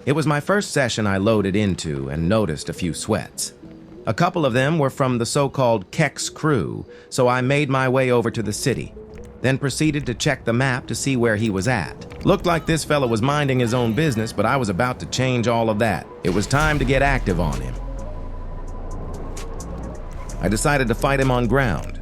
It was my first session I loaded into and noticed a few sweats. A couple of them were from the so-called Kex crew, so I made my way over to the city, then proceeded to check the map to see where he was at. Looked like this fella was minding his own business, but I was about to change all of that. It was time to get active on him. I decided to fight him on ground.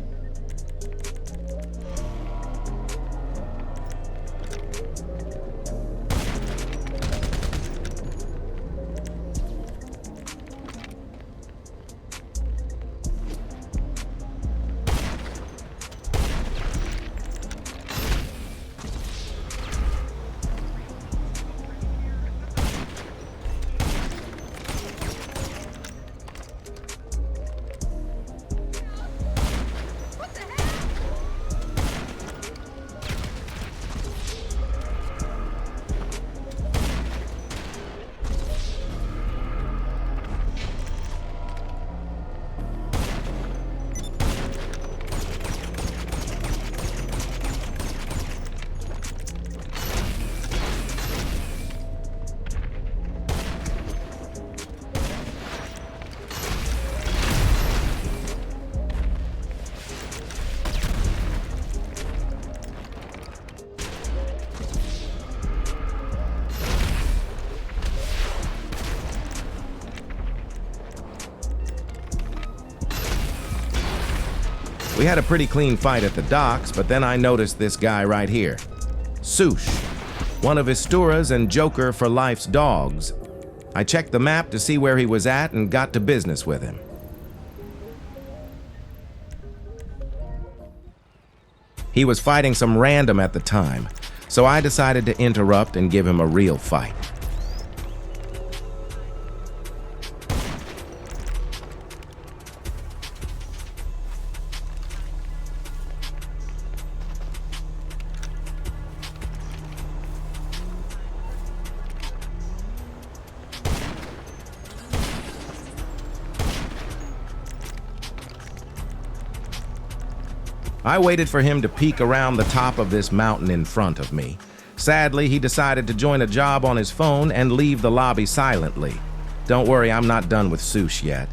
We had a pretty clean fight at the docks, but then I noticed this guy right here. Sush, one of Istura's and Joker for Life's dogs. I checked the map to see where he was at and got to business with him. He was fighting some random at the time, so I decided to interrupt and give him a real fight. I waited for him to peek around the top of this mountain in front of me. Sadly, he decided to join a job on his phone and leave the lobby silently. Don't worry, I'm not done with Sush yet.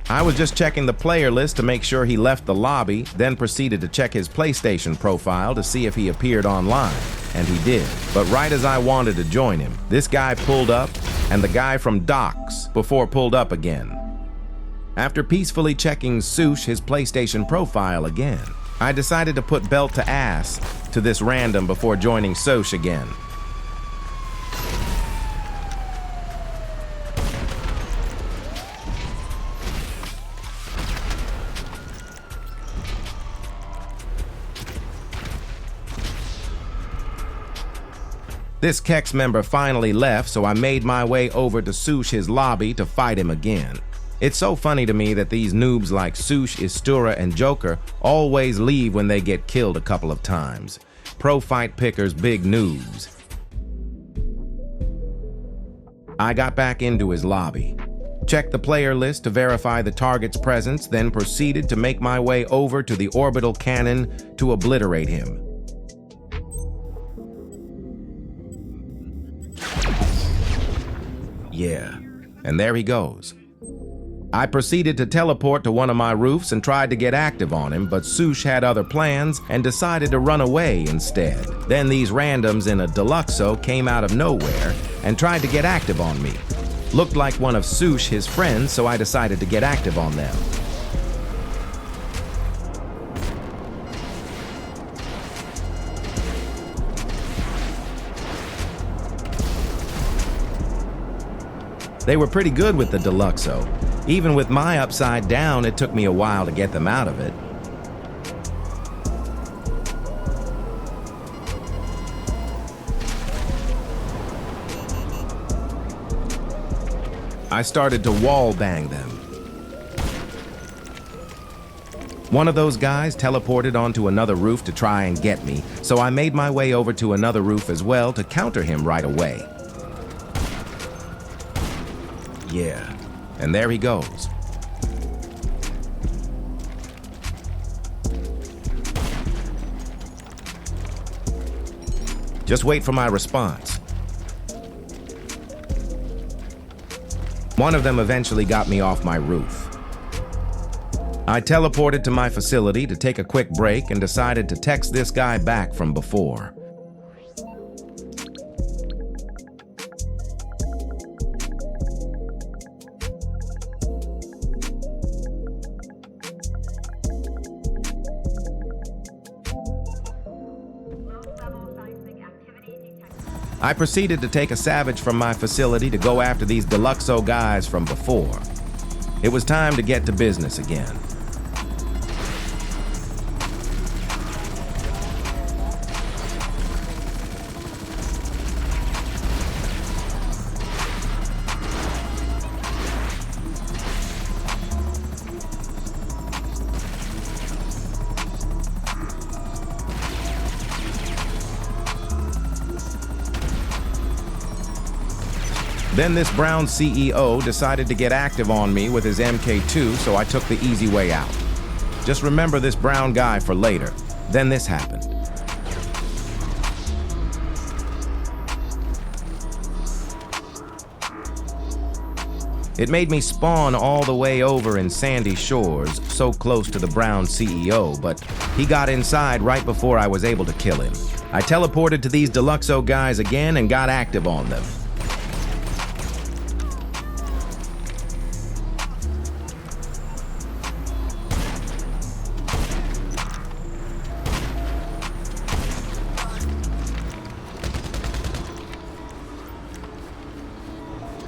I was just checking the player list to make sure he left the lobby, then proceeded to check his PlayStation profile to see if he appeared online, and he did. But right as I wanted to join him, this guy pulled up, and the guy from Docks before pulled up again. After peacefully checking Sush his PlayStation profile again, I decided to put belt to ass to this random before joining Sush again. This Kex member finally left, so I made my way over to Sush his lobby to fight him again. It's so funny to me that these noobs like Sush, Istura, and Joker always leave when they get killed a couple of times. Pro fight pickers, big noobs. I got back into his lobby, checked the player list to verify the target's presence, then proceeded to make my way over to the orbital cannon to obliterate him. Yeah, and there he goes. I proceeded to teleport to one of my roofs and tried to get active on him, but Sush had other plans and decided to run away instead. Then these randoms in a Deluxo came out of nowhere and tried to get active on me. Looked like one of Sush his friends, so I decided to get active on them. They were pretty good with the Deluxo. Even with my upside down, it took me a while to get them out of it. I started to wall bang them. One of those guys teleported onto another roof to try and get me, so I made my way over to another roof as well to counter him right away. Yeah, and there he goes. Just wait for my response. One of them eventually got me off my roof. I teleported to my facility to take a quick break and decided to text this guy back from before. I proceeded to take a savage from my facility to go after these Deluxo guys from before. It was time to get to business again. Then this brown CEO decided to get active on me with his MK2, so I took the easy way out. Just remember this brown guy for later. Then this happened. It made me spawn all the way over in Sandy Shores, so close to the brown CEO, but he got inside right before I was able to kill him. I teleported to these Deluxo guys again and got active on them.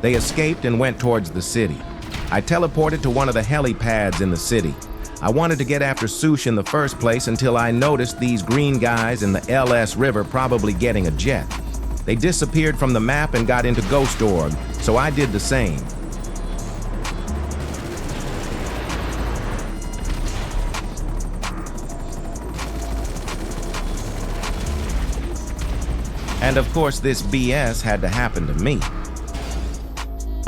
They escaped and went towards the city. I teleported to one of the helipads in the city. I wanted to get after Sush in the first place until I noticed these green guys in the LS River probably getting a jet. They disappeared from the map and got into Ghost Org, so I did the same. And of course, this BS had to happen to me.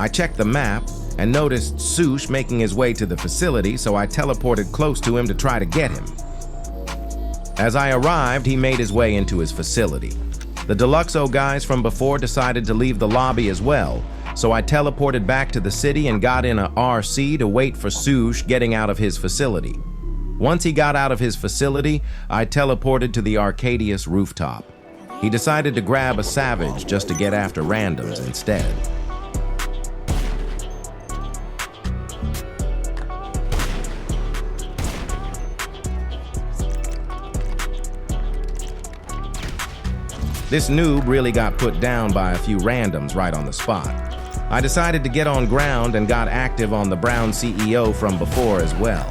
I checked the map and noticed Sush making his way to the facility, so I teleported close to him to try to get him. As I arrived, he made his way into his facility. The Deluxo guys from before decided to leave the lobby as well, so I teleported back to the city and got in a RC to wait for Sush getting out of his facility. Once he got out of his facility, I teleported to the Arcadius rooftop. He decided to grab a savage just to get after randoms instead. This noob really got put down by a few randoms right on the spot. I decided to get on ground and got active on the brown CEO from before as well.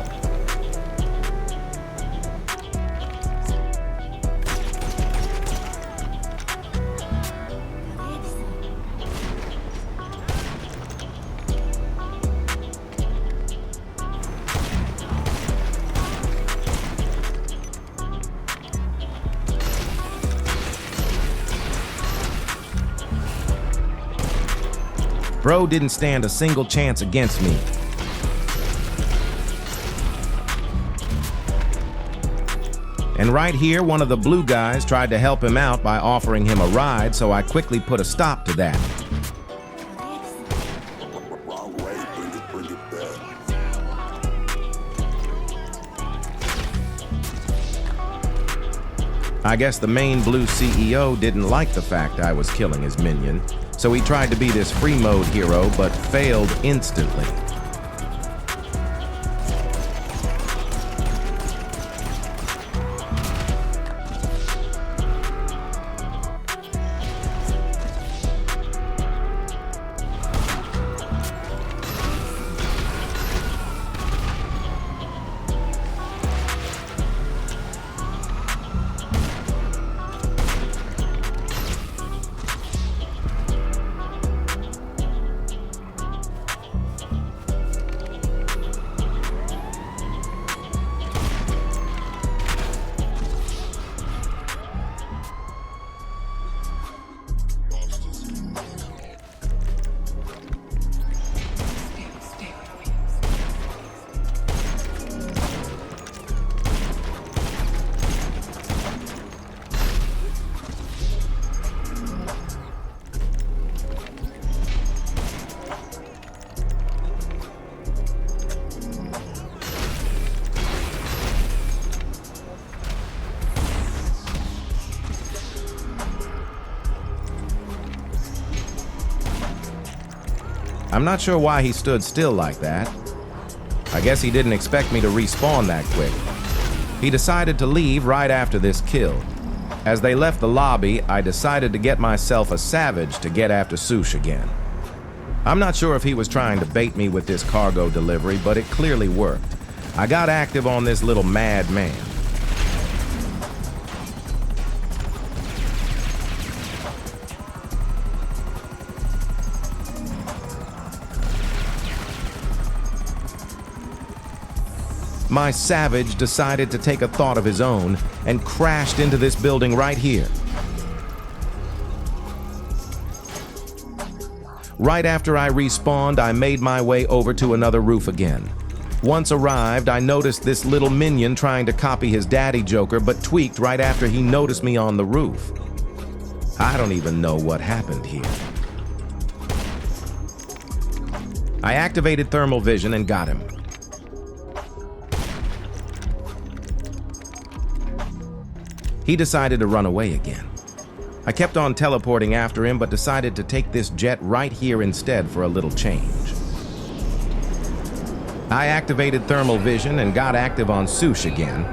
Bro didn't stand a single chance against me. And right here, one of the blue guys tried to help him out by offering him a ride, so I quickly put a stop to that. I guess the main blue CEO didn't like the fact I was killing his minion, so he tried to be this free mode hero, but failed instantly. I'm not sure why he stood still like that. I guess he didn't expect me to respawn that quick. He decided to leave right after this kill. As they left the lobby, I decided to get myself a savage to get after Sush again. I'm not sure if he was trying to bait me with this cargo delivery, but it clearly worked. I got active on this little madman. My savage decided to take a thought of his own and crashed into this building right here. Right after I respawned, I made my way over to another roof again. Once arrived, I noticed this little minion trying to copy his daddy Joker, but tweaked right after he noticed me on the roof. I don't even know what happened here. I activated thermal vision and got him. He decided to run away again. I kept on teleporting after him, but decided to take this jet right here instead for a little change. I activated thermal vision and got active on Sush again.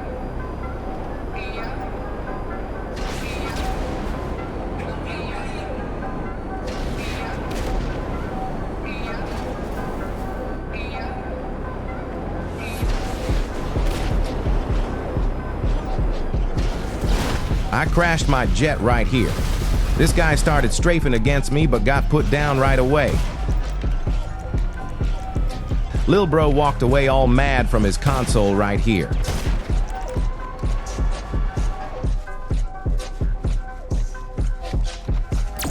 I crashed my jet right here. This guy started strafing against me, but got put down right away. Lil Bro walked away all mad from his console right here.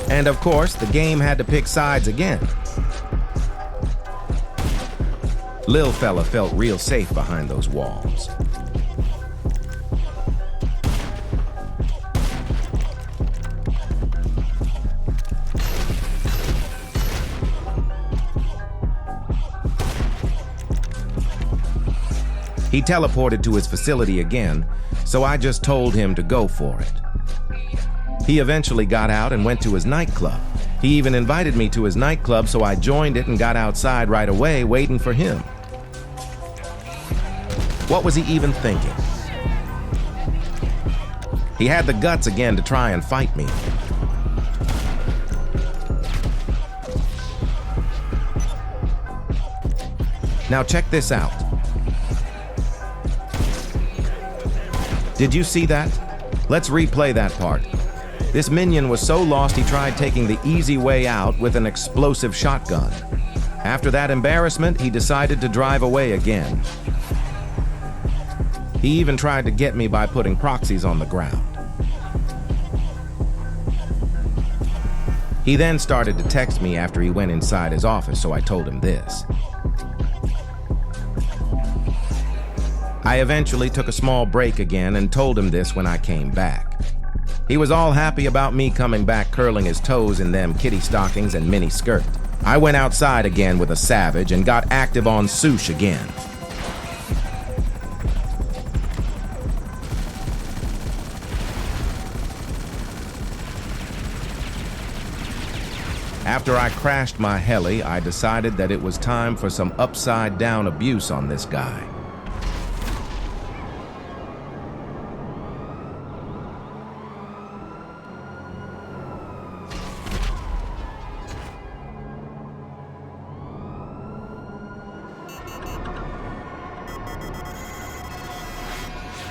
And of course, the game had to pick sides again. Lil fella felt real safe behind those walls. He teleported to his facility again, so I just told him to go for it. He eventually got out and went to his nightclub. He even invited me to his nightclub, so I joined it and got outside right away, waiting for him. What was he even thinking? He had the guts again to try and fight me. Now check this out. Did you see that? Let's replay that part. This minion was so lost he tried taking the easy way out with an explosive shotgun. After that embarrassment, he decided to drive away again. He even tried to get me by putting proxies on the ground. He then started to text me after he went inside his office, so I told him this. I eventually took a small break again and told him this when I came back. He was all happy about me coming back, curling his toes in them kitty stockings and mini skirt. I went outside again with a savage and got active on Sush again. After I crashed my heli, I decided that it was time for some upside-down abuse on this guy.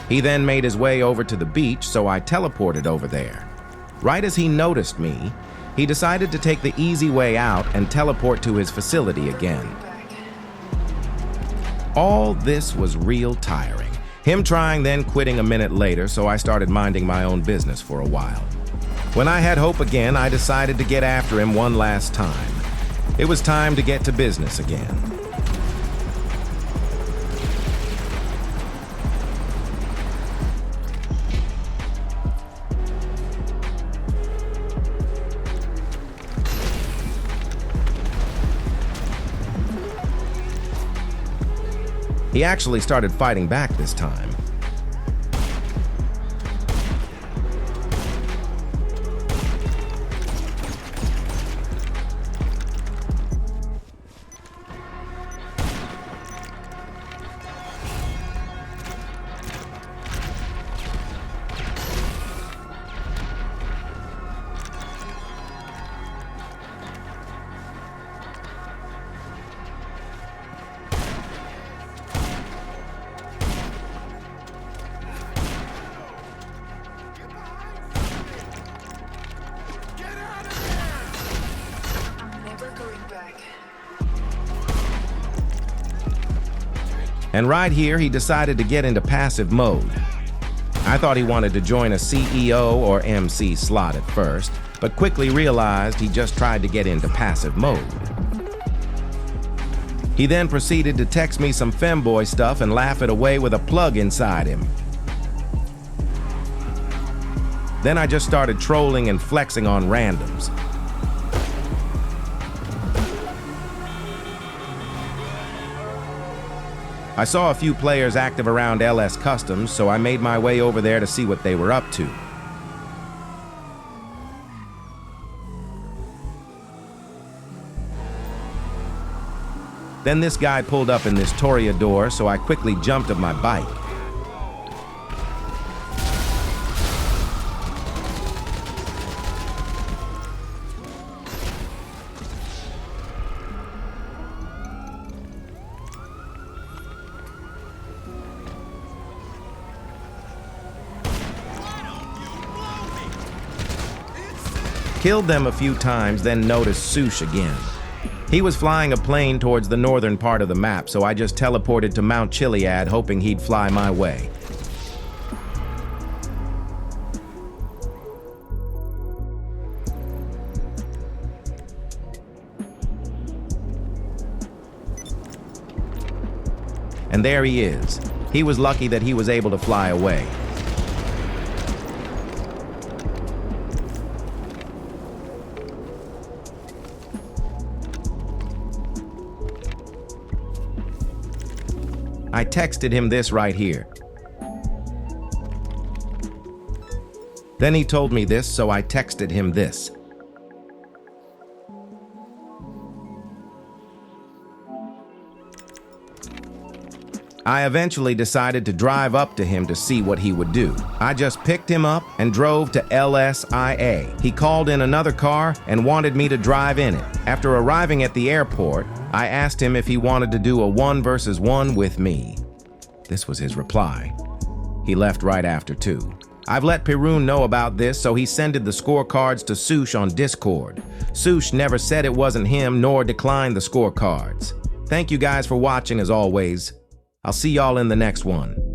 He then made his way over to the beach, so I teleported over there. Right as he noticed me, he decided to take the easy way out and teleport to his facility again. All this was real tiring. Him trying, then quitting a minute later, so I started minding my own business for a while. When I had hope again, I decided to get after him one last time. It was time to get to business again. He actually started fighting back this time. And right here, he decided to get into passive mode. I thought he wanted to join a CEO or MC slot at first, but quickly realized he just tried to get into passive mode. He then proceeded to text me some femboy stuff and laugh it away with a plug inside him. Then I just started trolling and flexing on randoms. I saw a few players active around LS Customs, so I made my way over there to see what they were up to. Then this guy pulled up in this Toreador, so I quickly jumped off my bike. Killed them a few times, then noticed Sush again. He was flying a plane towards the northern part of the map, so I just teleported to Mount Chiliad, hoping he'd fly my way. And there he is. He was lucky that he was able to fly away. I texted him this right here. Then he told me this, so I texted him this. I eventually decided to drive up to him to see what he would do. I just picked him up and drove to LSIA. He called in another car and wanted me to drive in it. After arriving at the airport, I asked him if he wanted to do a 1 versus 1 with me. This was his reply. He left right after too. I've let Perun know about this, so he sended the scorecards to Sush on Discord. Sush never said it wasn't him nor declined the scorecards. Thank you guys for watching as always. I'll see y'all in the next one.